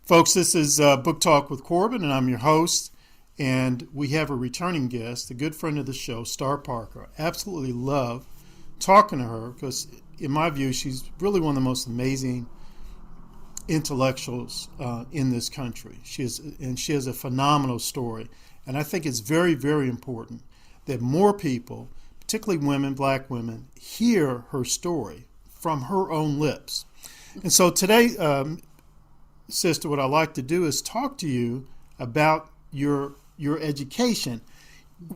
Folks, this is Book Talk with Corbin, and I'm your host. And we have a returning guest, a good friend of the show, Star Parker. I absolutely love talking to her because, in my view, she's really one of the most amazing intellectuals in this country. She has a phenomenal story. And I think it's very, very important that more people, particularly women, black women, hear her story from her own lips. And so today, sister, what I like to do is talk to you about your education.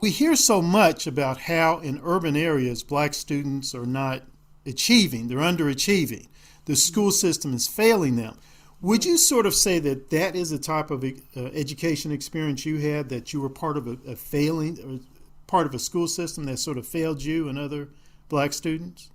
We hear so much about how in urban areas black students are not achieving, they're underachieving. The school system is failing them. Would you sort of say that that is a type of education experience you had, that you were part of a failing, or part of a school system that sort of failed you and other black students?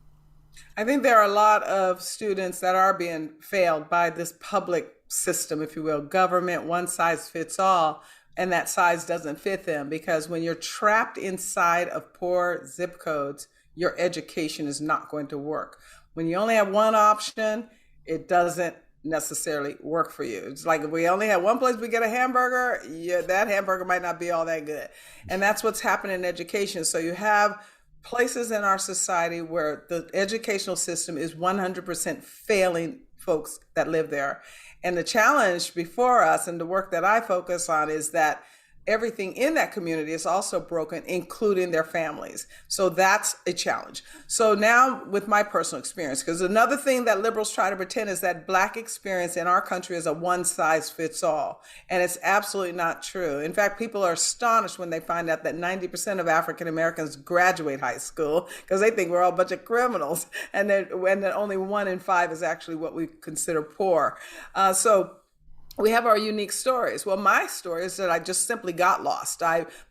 I think there are a lot of students that are being failed by this public system, if you will, government, one size fits all, and that size doesn't fit them, because when you're trapped inside of poor zip codes, your education is not going to work. When you only have one option, it doesn't necessarily work for you. It's like if we only have one place we get a hamburger, that hamburger might not be all that good. And that's what's happening in education. So you have places in our society where the educational system is 100% failing folks that live there. And the challenge before us, and the work that I focus on, is that everything in that community is also broken, including their families. So that's a challenge. So now with my personal experience, because another thing that liberals try to pretend is that black experience in our country is a one size fits all. And it's absolutely not true. In fact, people are astonished when they find out that 90% of African Americans graduate high school because they think we're all a bunch of criminals. And that only 1 in 5 is actually what we consider poor. So we have our unique stories. Well, my story is that I just simply got lost.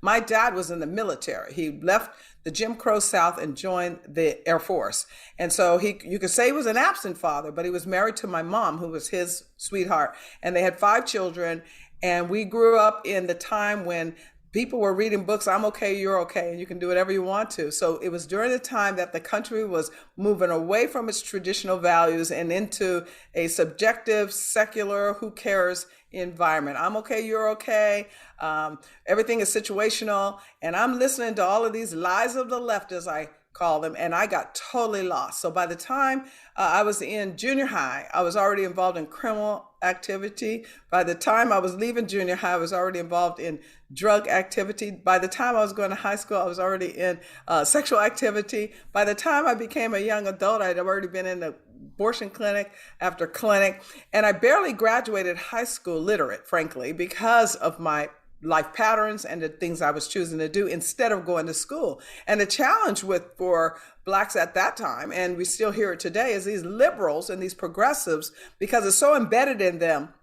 My dad was in the military. He left the Jim Crow South and joined the Air Force. And so you could say he was an absent father, but he was married to my mom, who was his sweetheart. And they had 5 children. And we grew up in the time when people were reading books, I'm okay, you're okay, and you can do whatever you want to. So it was during the time that the country was moving away from its traditional values and into a subjective, secular, who cares environment. I'm okay, you're okay. Everything is situational. And I'm listening to all of these lies of the left, as I call them, and I got totally lost. So by the time I was in junior high, I was already involved in criminal activity. By the time I was leaving junior high, I was already involved in drug activity. By the time I was going to high school, I was already in sexual activity. By the time I became a young adult, I'd already been in the abortion clinic after clinic. And I barely graduated high school literate, frankly, because of my life patterns and the things I was choosing to do instead of going to school. And the challenge for blacks at that time, and we still hear it today, is these liberals and these progressives, because it's so embedded in them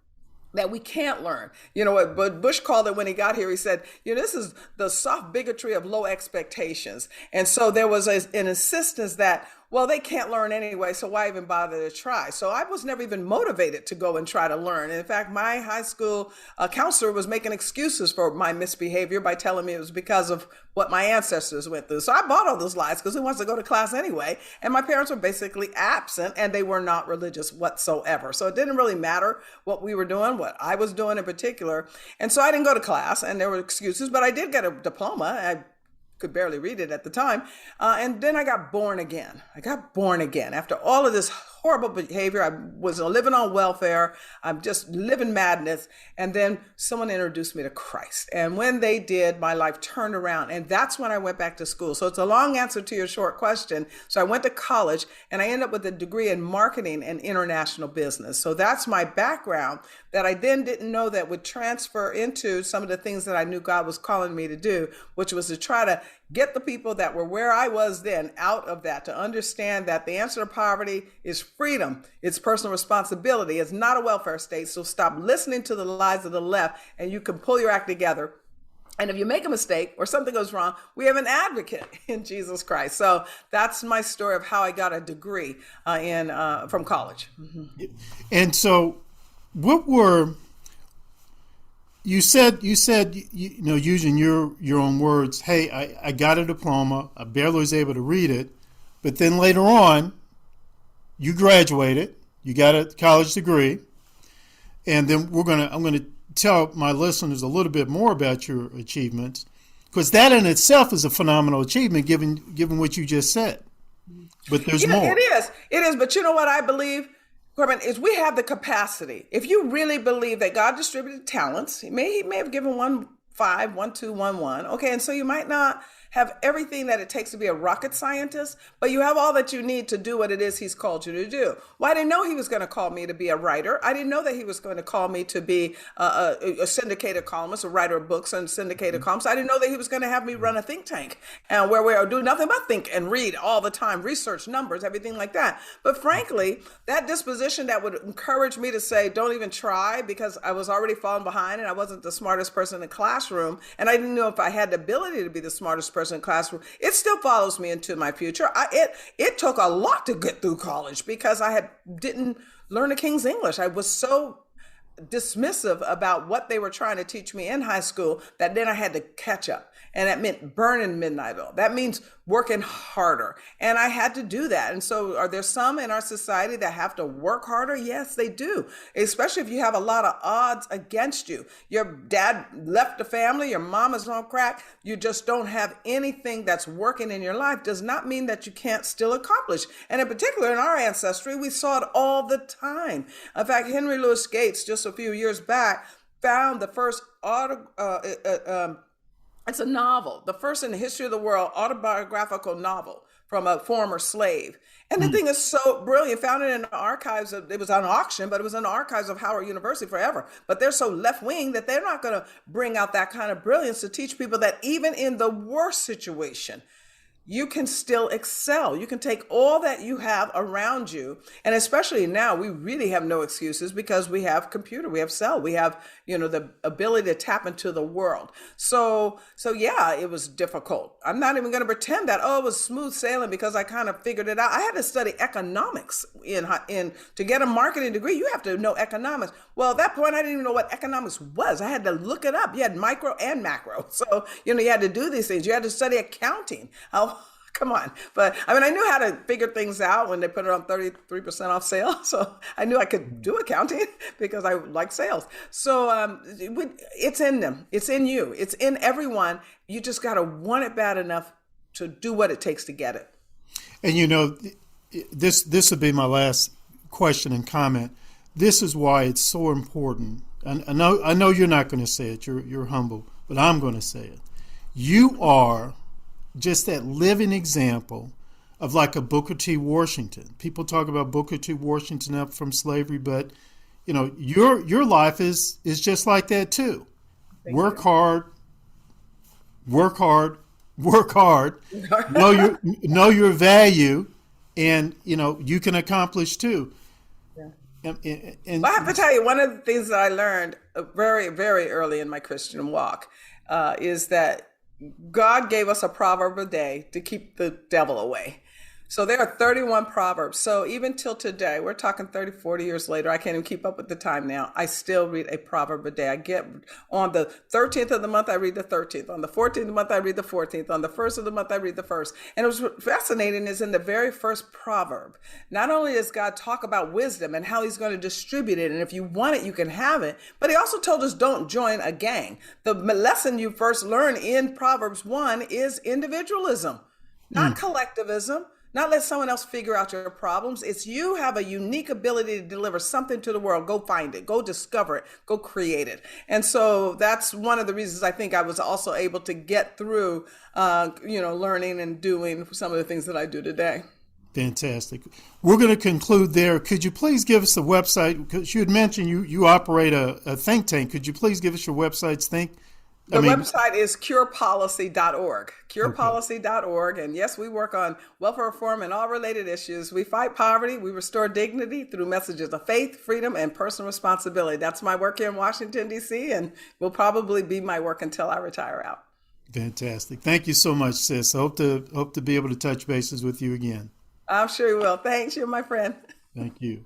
that we can't learn. You know what Bush called it when he got here? He said, this is the soft bigotry of low expectations. And so there was an insistence that, well, they can't learn anyway, so why even bother to try? So I was never even motivated to go and try to learn. And in fact, my high school counselor was making excuses for my misbehavior by telling me it was because of what my ancestors went through. So I bought all those lies because who wants to go to class anyway? And my parents were basically absent, and they were not religious whatsoever. So it didn't really matter what we were doing, what I was doing in particular. And so I didn't go to class, and there were excuses, but I did get a diploma. I could barely read it at the time. And then I got born again. After all of this horrible behavior. I was living on welfare. I'm just living madness. And then someone introduced me to Christ. And when they did, my life turned around. And that's when I went back to school. So it's a long answer to your short question. So I went to college and I ended up with a degree in marketing and international business. So that's my background that I then didn't know that would transfer into some of the things that I knew God was calling me to do, which was to try to get the people that were where I was then out of that, to understand that the answer to poverty is freedom. It's personal responsibility. It's not a welfare state. So stop listening to the lies of the left and you can pull your act together. And if you make a mistake or something goes wrong, we have an advocate in Jesus Christ. So that's my story of how I got a degree from college. Mm-hmm. And so what were... You said, using your own words, hey, I got a diploma. I barely was able to read it. But then later on, you graduated. You got a college degree. and then I'm gonna tell my listeners a little bit more about your achievements, because that in itself is a phenomenal achievement, given what you just said. But there's more. It is. But you know what I believe, Corbin, is we have the capacity. If you really believe that God distributed talents, he may have given 1 5, 1 2, 1 1. Okay, and so you might not have everything that it takes to be a rocket scientist, but you have all that you need to do what it is he's called you to do. Well, I didn't know he was going to call me to be a writer. I didn't know that he was going to call me to be a syndicated columnist, a writer of books and syndicated columns. I didn't know that he was going to have me run a think tank and where we do nothing but think and read all the time, research numbers, everything like that. But frankly, that disposition that would encourage me to say, don't even try, because I was already falling behind and I wasn't the smartest person in the classroom. And I didn't know if I had the ability to be the smartest person in classroom. It still follows me into my future. It took a lot to get through college because I didn't learn the King's English. I was so dismissive about what they were trying to teach me in high school that then I had to catch up. And that meant burning midnight oil. That means working harder. And I had to do that. And so are there some in our society that have to work harder? Yes, they do. Especially if you have a lot of odds against you. Your dad left the family, your mom is on crack. You just don't have anything that's working in your life. Does not mean that you can't still accomplish. And in particular, in our ancestry, we saw it all the time. In fact, Henry Louis Gates, just a few years back, found the first it's a novel, the first in the history of the world autobiographical novel from a former slave. And the thing is so brilliant. Found it in the archives. It was on auction, but it was in the archives of Howard University forever. But they're so left-wing that they're not going to bring out that kind of brilliance to teach people that even in the worst situation, you can still excel. You can take all that you have around you. And especially now, we really have no excuses because we have computer, we have cell, we have, the ability to tap into the world. So yeah, it was difficult. I'm not even going to pretend that, it was smooth sailing because I kind of figured it out. I had to study economics to get a marketing degree. You have to know economics. Well, at that point, I didn't even know what economics was. I had to look it up. You had micro and macro. So, you had to do these things. You had to study accounting. Come on. But I knew how to figure things out when they put it on 33% off sale. So I knew I could do accounting because I like sales. So it's in them. It's in you. It's in everyone. You just got to want it bad enough to do what it takes to get it. And this would be my last question and comment. This is why it's so important. And I know you're not going to say it. You're humble, but I'm going to say it. You are just that living example of like a Booker T. Washington. People talk about Booker T. Washington up from slavery, but your life is just like that too. Work hard. know your value, and you can accomplish too. Yeah. And I have to tell you, one of the things that I learned very, very early in my Christian walk is that God gave us a proverb a day to keep the devil away. So there are 31 proverbs. So even till today, we're talking 30, 40 years later, I can't even keep up with the time now. I still read a proverb a day. I get on the 13th of the month, I read the 13th. On the 14th of the month, I read the 14th. On the 1st of the month, I read the 1st. And it was fascinating is in the very first proverb, not only does God talk about wisdom and how he's going to distribute it, and if you want it, you can have it, but he also told us don't join a gang. The lesson you first learn in Proverbs 1 is individualism, not collectivism. Not let someone else figure out your problems. It's you have a unique ability to deliver something to the world. Go find it. Go discover it. Go create it. And so that's one of the reasons I think I was also able to get through, learning and doing some of the things that I do today. Fantastic. We're going to conclude there. Could you please give us the website? Because you had mentioned you operate a think tank. Could you please give us your website's The website is curepolicy.org, curepolicy.org. And yes, we work on welfare reform and all related issues. We fight poverty. We restore dignity through messages of faith, freedom, and personal responsibility. That's my work here in Washington, D.C., and will probably be my work until I retire out. Fantastic. Thank you so much, sis. I hope to be able to touch bases with you again. I'm sure you will. Thanks. You're my friend. Thank you.